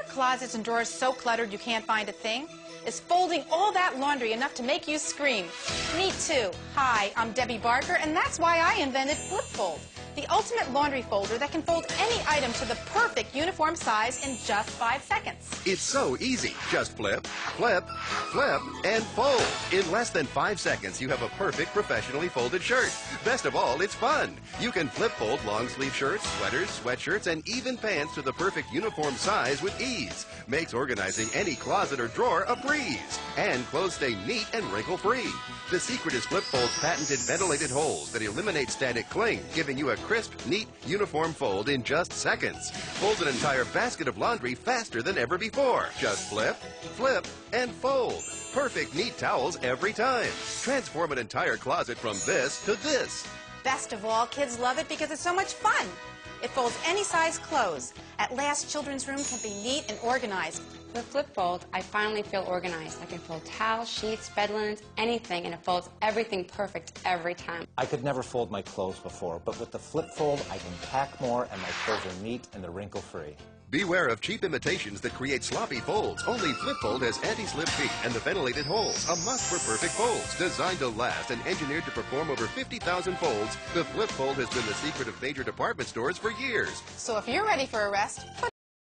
closets and drawers so cluttered you can't find a thing? Is folding all that laundry enough to make you scream? Me too. Hi, I'm Debbie Barker, and that's why I invented Flip Fold, the ultimate laundry folder that can fold any item to the perfect uniform size in just 5 seconds. It's so easy. Just flip, flip, flip, and fold. In less than 5 seconds, you have a perfect professionally folded shirt. Best of all, it's fun. You can flip fold long sleeve shirts, sweaters, sweatshirts, and even pants to the perfect uniform size with ease. Makes organizing any closet or drawer a breeze. And clothes stay neat and wrinkle-free. The secret is Flip Fold's patented ventilated holes that eliminate static cling, giving you a crisp, neat, uniform fold in just seconds. Fold an entire basket of laundry faster than ever before. Just flip, flip, and fold. Perfect neat towels every time. Transform an entire closet from this to this. Best of all, kids love it because it's so much fun. It folds any size clothes. At last, children's room can be neat and organized. With Flip Fold, I finally feel organized. I can fold towels, sheets, bed linens, anything, and it folds everything perfect every time. I could never fold my clothes before, but with the Flip Fold, I can pack more and my clothes are neat and they're wrinkle-free. Beware of cheap imitations that create sloppy folds. Only Flip Fold has anti-slip feet and the ventilated holes, a must for perfect folds. Designed to last and engineered to perform over 50,000 folds, the Flip Fold has been the secret of major department stores for years. So if you're ready for a rest,